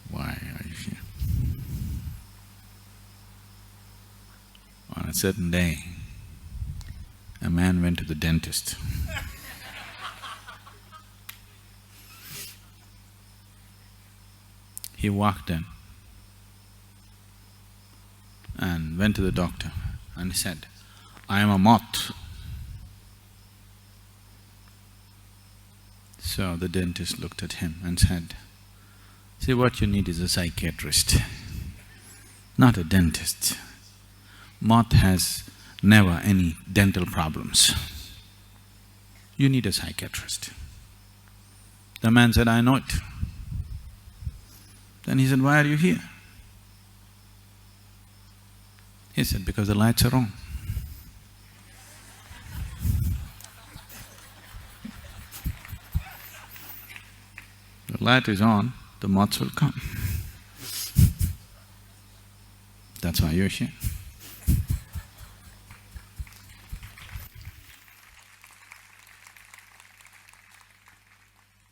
Why are you here? On a certain day, a man went to the dentist. He walked in and went to the doctor and he said, "I am a moth." So the dentist looked at him and said, "See, what you need is a psychiatrist, not a dentist. Moth has never any dental problems. You need a psychiatrist." The man said, "I know it." Then he said, "Why are you here?" He said, "Because the lights are on." The light is on, the moths will come. That's why you're here.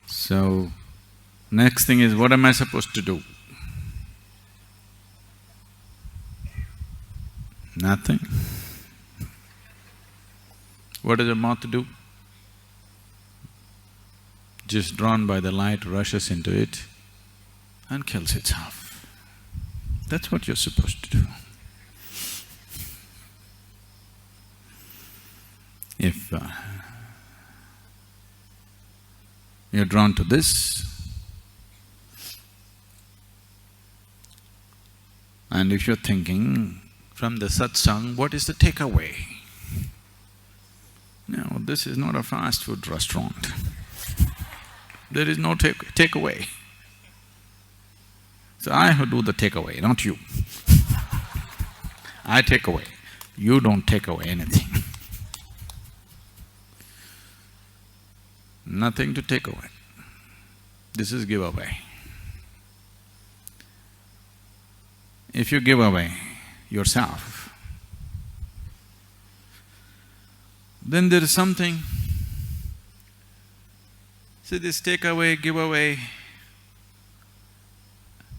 So, next thing is, what am I supposed to do? Nothing. What does a moth do? Just drawn by the light, rushes into it and kills itself. That's what you're supposed to do. If you're drawn to this, and if you're thinking from the satsang, what is the takeaway? No, this is not a fast food restaurant. There is no takeaway. So I have to do the takeaway, not you. I take away, you don't take away anything. Nothing to take away. This is giveaway. If you give away yourself, then there is something. See, this take away, give away,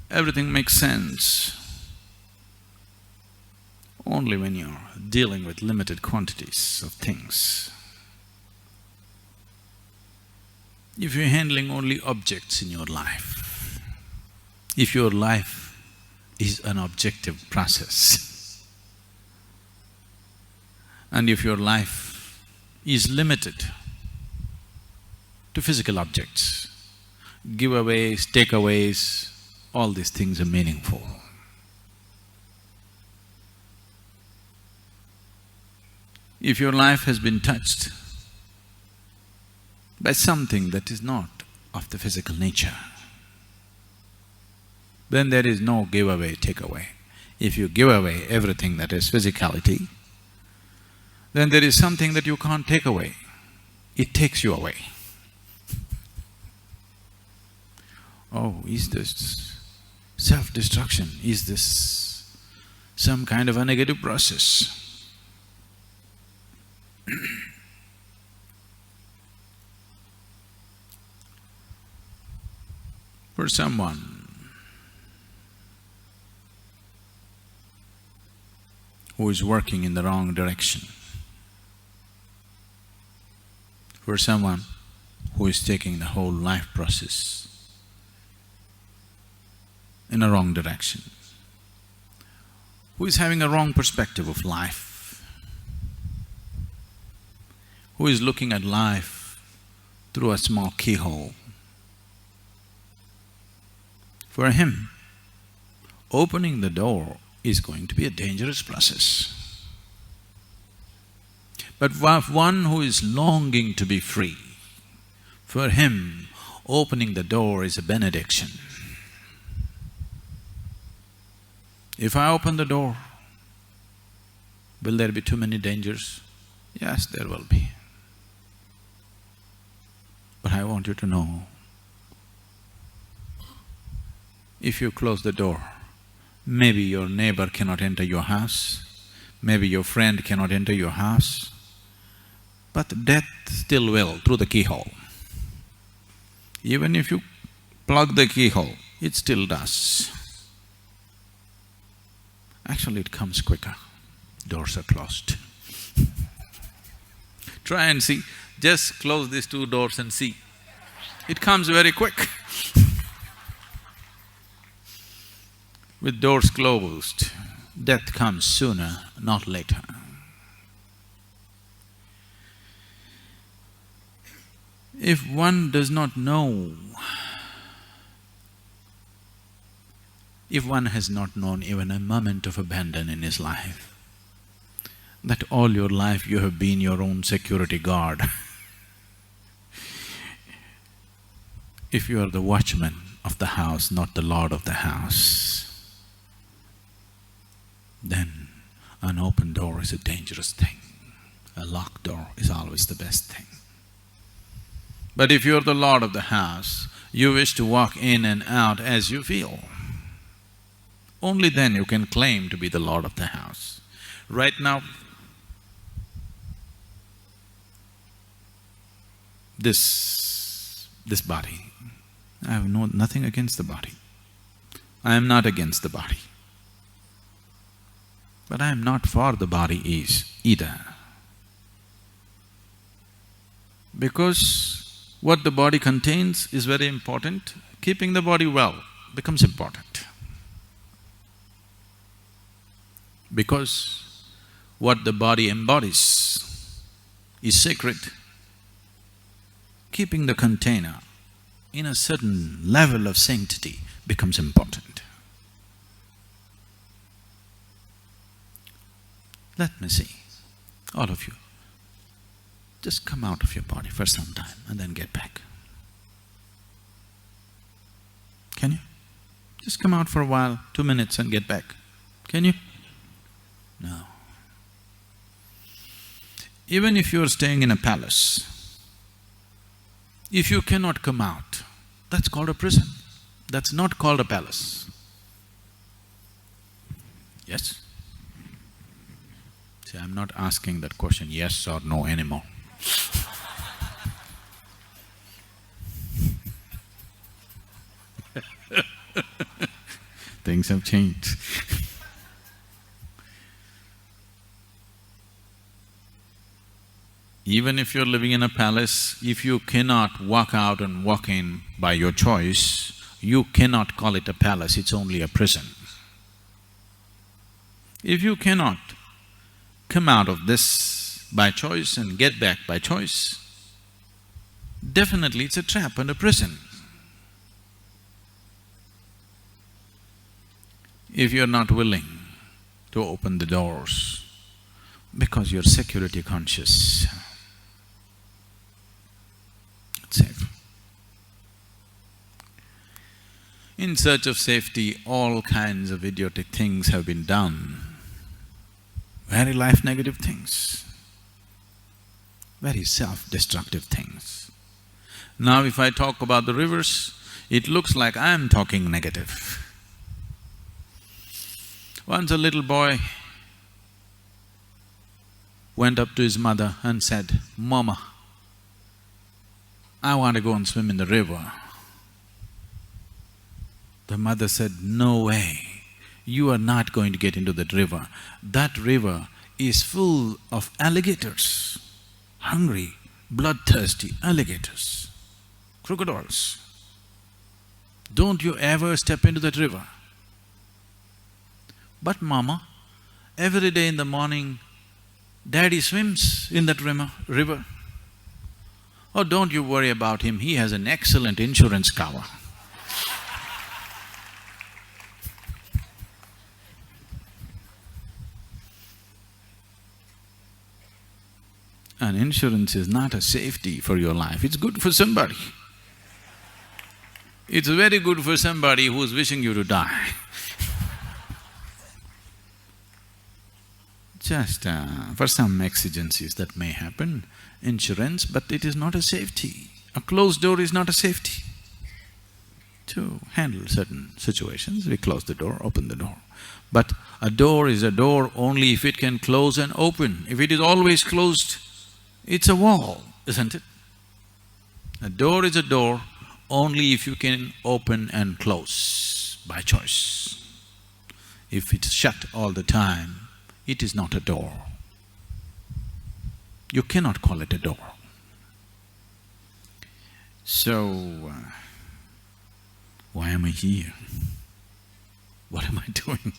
everything makes sense only when you're dealing with limited quantities of things. If you're handling only objects in your life, if your life is an objective process, and if your life is limited to physical objects, giveaways, takeaways, all these things are meaningful. If your life has been touched by something that is not of the physical nature, then there is no giveaway, takeaway. If you give away everything that is physicality, then there is something that you can't take away, it takes you away. Oh, is this self-destruction? Is this some kind of a negative process? For someone who is working in the wrong direction, for someone who is taking the whole life process in a wrong direction, who is having a wrong perspective of life, who is looking at life through a small keyhole. For him, opening the door is going to be a dangerous process. But for one who is longing to be free, for him, opening the door is a benediction. If I open the door, will there be too many dangers? Yes, there will be. But I want you to know, if you close the door, maybe your neighbor cannot enter your house, maybe your friend cannot enter your house, but death still will through the keyhole. Even if you plug the keyhole, it still does. Actually, it comes quicker. Doors are closed. Try and see, just close these two doors and see. It comes very quick. With doors closed, death comes sooner, not later. If one does not know, if one has not known even a moment of abandon in his life, that all your life you have been your own security guard. If you are the watchman of the house, not the lord of the house, then an open door is a dangerous thing. A locked door is always the best thing. But if you're the lord of the house, you wish to walk in and out as you feel. Only then you can claim to be the lord of the house. Right now, this body, I have nothing against the body. I am not against the body. But I am not for the body either. Because what the body contains is very important, keeping the body well becomes important. Because what the body embodies is sacred, keeping the container in a certain level of sanctity becomes important. Let me see, all of you, just come out of your body for some time and then get back. Can you? Just come out for a while, 2 minutes and get back. Can you? No. Even if you're staying in a palace, if you cannot come out, that's called a prison. That's not called a palace. Yes? See, I'm not asking that question yes or no anymore. Things have changed. Even if you're living in a palace, if you cannot walk out and walk in by your choice, you cannot call it a palace, it's only a prison. If you cannot come out of this by choice and get back by choice, definitely it's a trap and a prison. If you're not willing to open the doors because you're security conscious, it's safe. In search of safety, all kinds of idiotic things have been done, very life-negative things, very self-destructive things. Now if I talk about the rivers, it looks like I'm talking negative. Once a little boy went up to his mother and said, "Mama, I want to go and swim in the river." The mother said, "No way, you are not going to get into that river. That river is full of alligators, hungry, bloodthirsty alligators, crocodiles. Don't you ever step into that river." "But Mama, every day in the morning, Daddy swims in that river." "Oh, don't you worry about him, he has an excellent insurance cover." And insurance is not a safety for your life, it's good for somebody. It's very good for somebody who's wishing you to die. Just for some exigencies that may happen, insurance, but it is not a safety. A closed door is not a safety. To handle certain situations, we close the door, open the door. But a door is a door only if it can close and open. If it is always closed, it's a wall, isn't it? A door is a door only if you can open and close by choice. If it's shut all the time, it is not a door. You cannot call it a door. So, why am I here? What am I doing?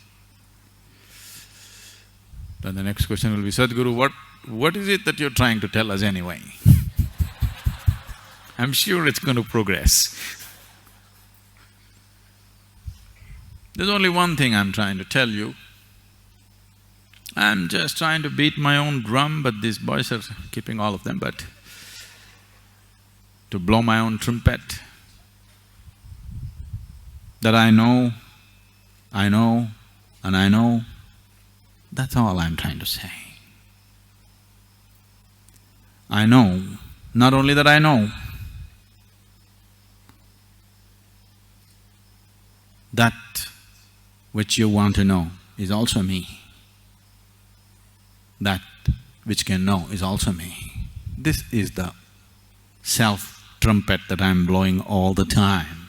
Then the next question will be, Sadhguru, what is it that you're trying to tell us anyway? I'm sure it's going to progress. There's only one thing I'm trying to tell you. I'm just trying to beat my own drum, but these boys are keeping all of them, but to blow my own trumpet, that I know, and I know, that's all I'm trying to say. I know, not only that I know, that which you want to know is also me. That which can know is also me. This is the self-trumpet that I'm blowing all the time.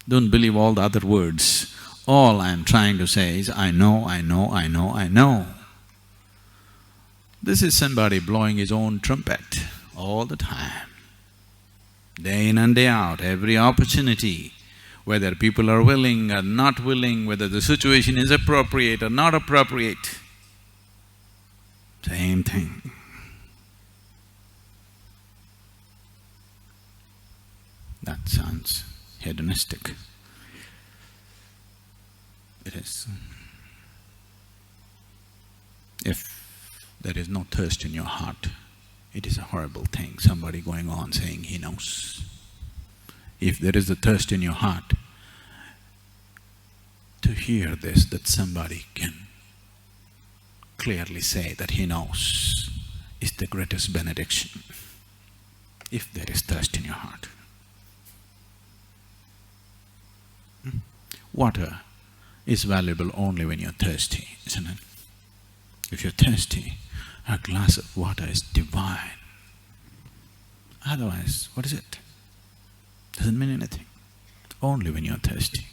Don't believe all the other words. All I'm trying to say is, I know, I know, I know, I know. This is somebody blowing his own trumpet all the time. Day in and day out, every opportunity, whether people are willing or not willing, whether the situation is appropriate or not appropriate, same thing. That sounds hedonistic. It is. If there is no thirst in your heart, it is a horrible thing, somebody going on saying he knows. If there is a thirst in your heart, to hear this, that somebody can clearly say that he knows, is the greatest benediction, if there is thirst in your heart. Water is valuable only when you're thirsty, isn't it? If you're thirsty, a glass of water is divine. Otherwise, what is it? Doesn't mean anything. Only when you're thirsty.